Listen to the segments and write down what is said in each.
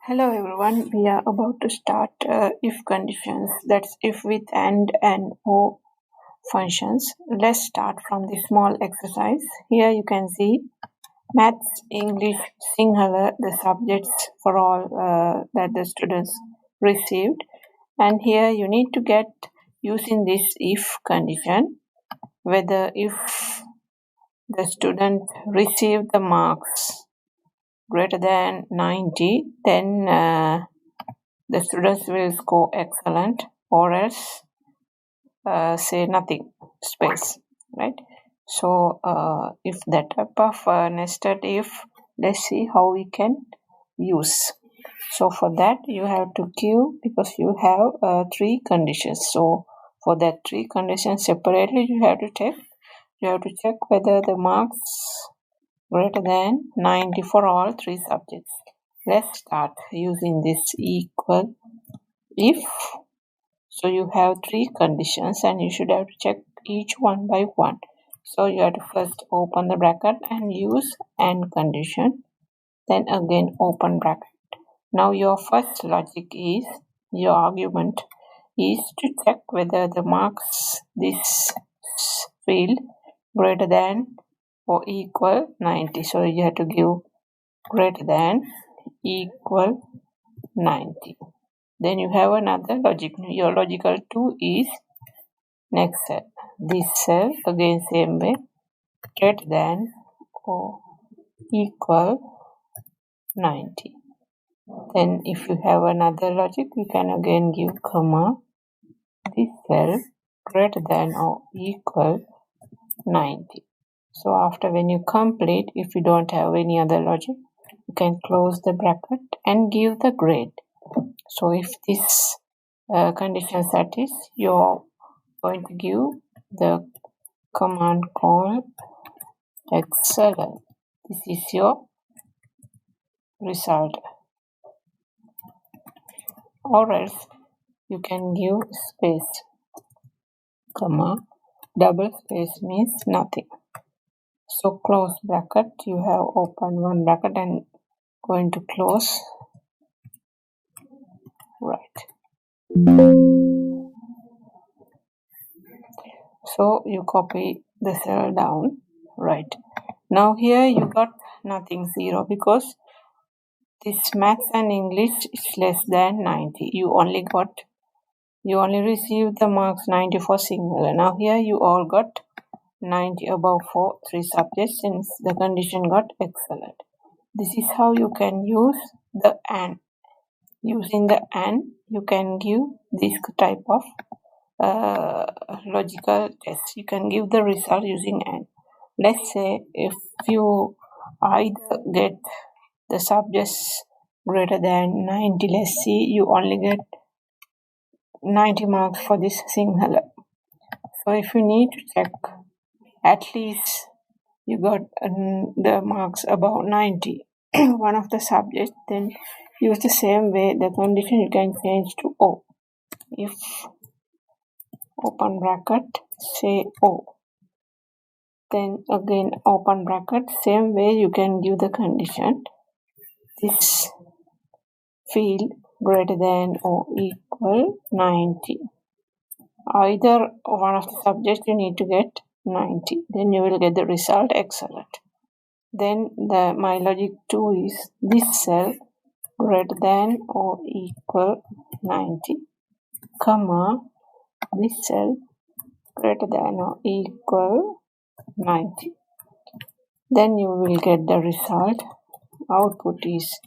Hello everyone, we are about to start if conditions, that's if with and or functions. Let's start from the small exercise. Here you can see Maths, English, Sinhala, the subjects for all that the students received. And here you need to get using this if condition, whether if the student received the marks greater than 90, then the students will score excellent, or else say nothing, space, right? So if that type of nested if, let's see how we can use. So for that you have to give, because you have three conditions. So for that three conditions separately you have to check whether the marks greater than 90 for all three subjects. Let's start using this equal if. So you have three conditions and you should have to check each one by one. So you have to first open the bracket and use AND condition, then again open bracket. Now your first logic is, your argument is to check whether the marks this field greater than or equal 90. So you have to give greater than equal 90. Then you have another logic. Your logical 2 is next cell. This cell again same way, greater than or equal 90. Then if you have another logic, you can again give comma, this cell greater than or equal 90. So after when you complete, if you don't have any other logic, you can close the bracket and give the grade. So if this condition satisfies, you're going to give the command called excellent. This is your result. Or else you can give space, comma, double space means nothing. So close bracket, you have open one bracket and going to close, right. So you copy the cell down, right. Now here you got nothing, 0, because this maths and English is less than 90. You only received the marks 90 for Sinhala. Now here you all got 90 above for three subjects, since the condition got excellent. This is how you can use the AND. Using the AND, you can give this type of logical test. You can give the result using AND. Let's say if you either get the subjects greater than 90, let's see, you only get 90 marks for this Sinhala. So if you need to check at least you got the marks about 90 one of the subjects, then use the same way. The condition you can change to O. If open bracket, say O, then again open bracket, same way you can give the condition, this field greater than or equal 90. Either one of the subjects you need to get 90, then you will get the result excellent. Then my logic 2 is this cell greater than or equal 90, comma, this cell greater than or equal 90. Then you will get the result. Output is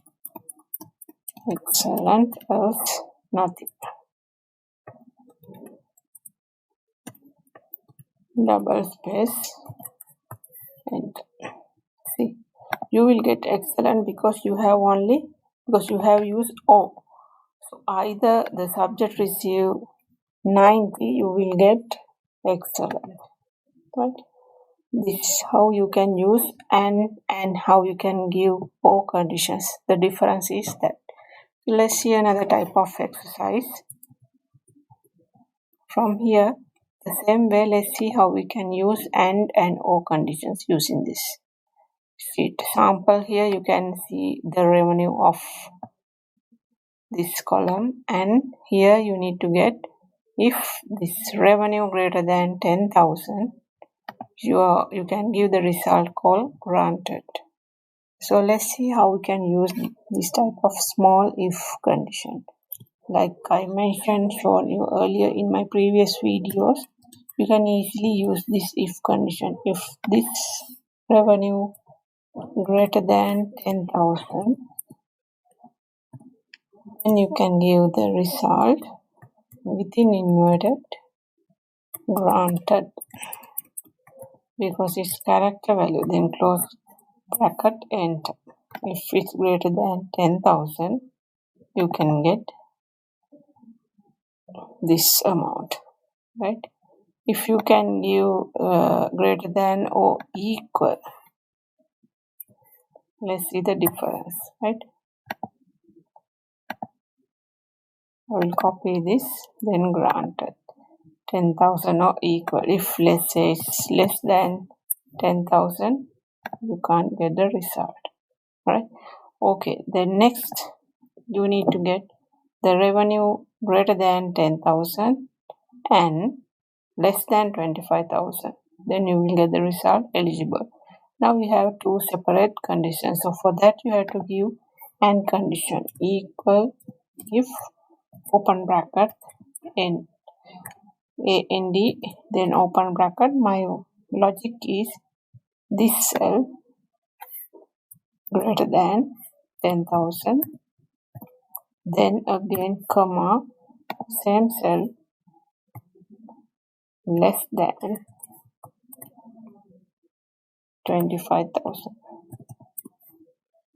excellent, else nothing. Double space, and see, you will get excellent because you have used O. So either the subject receive 90, you will get excellent, right? This is how you can use and how you can give O conditions. The difference is that. Let's see another type of exercise. From here, the same way, let's see how we can use and or conditions using this sheet. Sample here, you can see the revenue of this column, and here you need to get if this revenue greater than 10,000, you can give the result called granted. So let's see how we can use this type of small if condition. Like I mentioned shown you earlier in my previous videos, you can easily use this if condition. If this revenue greater than 10,000, then you can give the result within inverted granted, because it's character value, then close bracket enter. If it's greater than 10,000, you can get this amount, right? If you can give greater than or equal, let's see the difference, right? I will copy this, then granted 10,000 or equal. If let's say it's less than 10,000, you can't get the result, right? Okay, then next you need to get the revenue greater than 10,000 and less than 25,000. Then you will get the result eligible. Now we have two separate conditions. So for that you have to give AND condition equal if open bracket and AND, then open bracket. My logic is this cell greater than 10,000, then again comma, same cell less than 25,000,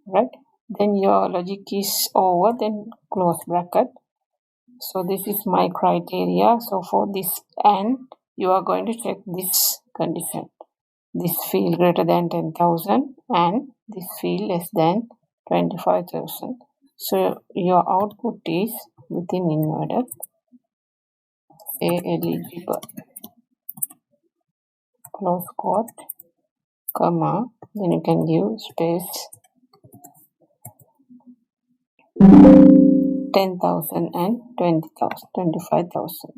right? Then your logic is over, then close bracket. So this is my criteria. So for this AND, you are going to check this condition, this field greater than 10,000 and this field less than 25,000. So your output is within inverted say eligible, close quote, comma, then you can give space 10,000 and 20,000, 25,000.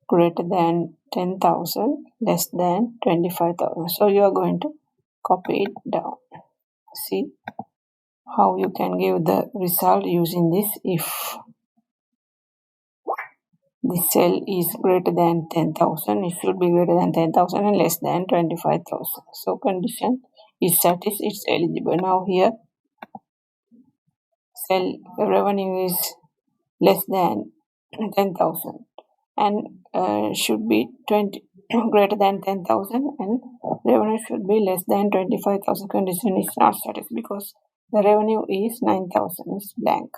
Greater than 10,000, less than 25,000. So you are going to copy it down. See how you can give the result using this if the cell is greater than 10,000. It should be greater than 10,000 and less than 25,000. So condition is satisfied, it's eligible. Now here cell revenue is less than 10,000 and should be 20 greater than 10,000 and revenue should be less than 25,000. Condition is not satisfied because the revenue is 9,000, is blank.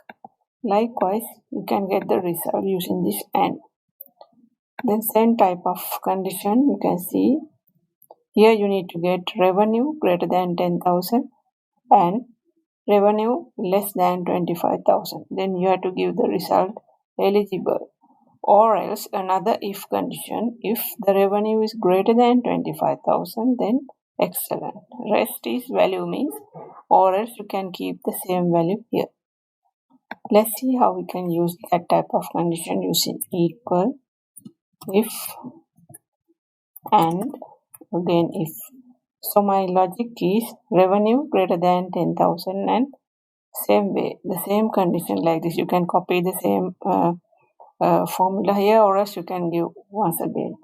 Likewise, you can get the result using this AND. Then same type of condition you can see here. You need to get revenue greater than 10,000 and revenue less than 25,000. Then you have to give the result eligible, or else another if condition. If the revenue is greater than 25,000, then excellent. Rest is value means, or else you can keep the same value here. Let's see how we can use that type of condition using equal, if, and again if. So my logic is revenue greater than 10,000 and same way, the same condition like this. You can copy the same formula here, or else you can give once again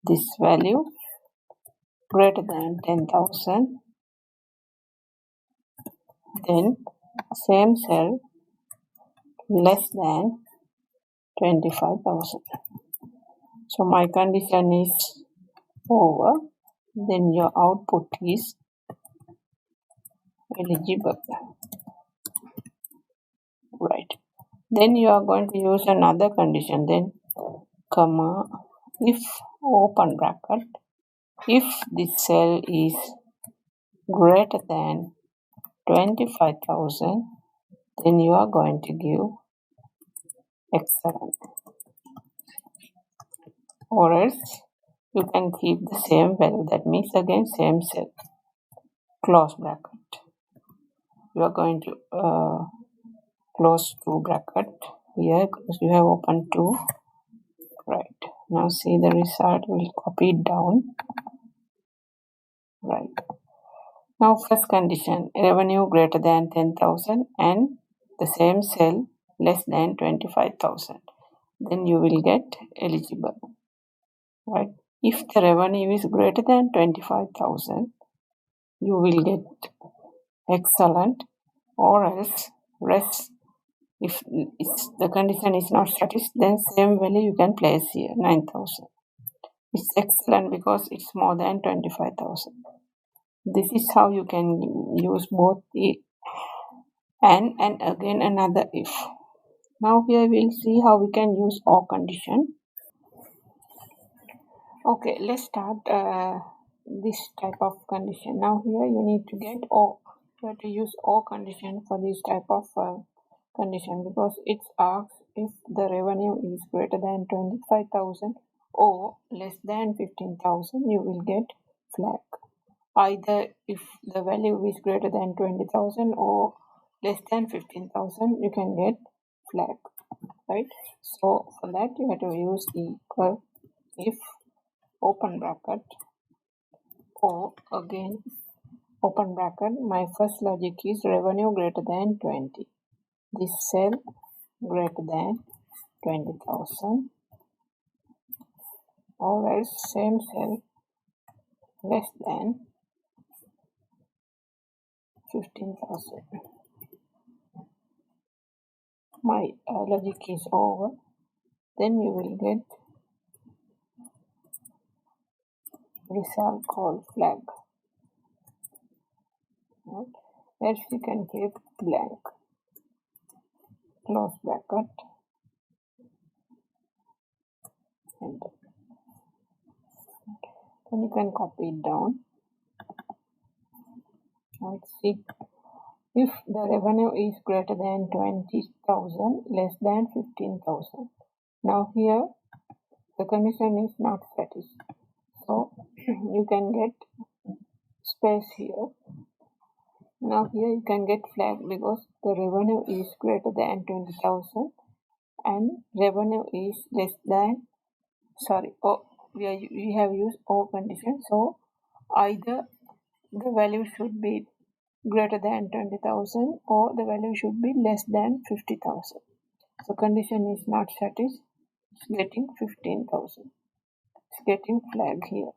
this value greater than 10,000, then same cell less than 25,000. So my condition is over, then your output is eligible, right? Then you are going to use another condition, then comma, if open bracket, if this cell is greater than 25,000, then you are going to give excellent, or else you can keep the same value. That means again same cell, close bracket. you are going to close two bracket here because you have opened two. Right, now see the result, will copy it down. Right, now first condition, revenue greater than 10,000 and the same cell less than 25,000, then you will get eligible. Right, if the revenue is greater than 25,000, you will get excellent, or else rest. If the condition is not satisfied, then same value you can place here, 9,000. It's excellent because it's more than 25,000. This is how you can use both the and again another if. Now here we'll see how we can use or condition. Okay, let's start this type of condition. Now here you need to get or. You have to use or condition for this type of condition because it asks if the revenue is greater than 25,000 or less than 15,000, you will get flag. Either if the value is greater than 20,000 or less than 15,000, you can get flag, right? So for that you have to use equal if open bracket or again open bracket. My first logic is revenue greater than 20. This cell greater than 20,000 or else same cell less than 15,000. My logic is over. Then you will get result called flag. Right? Else you can keep blank. Close bracket. And then you can copy it down. Let's see. If the revenue is greater than 20,000, less than 15,000. Now here the condition is not satisfied. So you can get space here. Now here you can get flag because the revenue is greater than 20,000 and revenue is less than, we have used or condition. So either the value should be greater than 20,000 or the value should be less than 50,000. So condition is not satisfied. It's getting 15,000. It's getting flag here.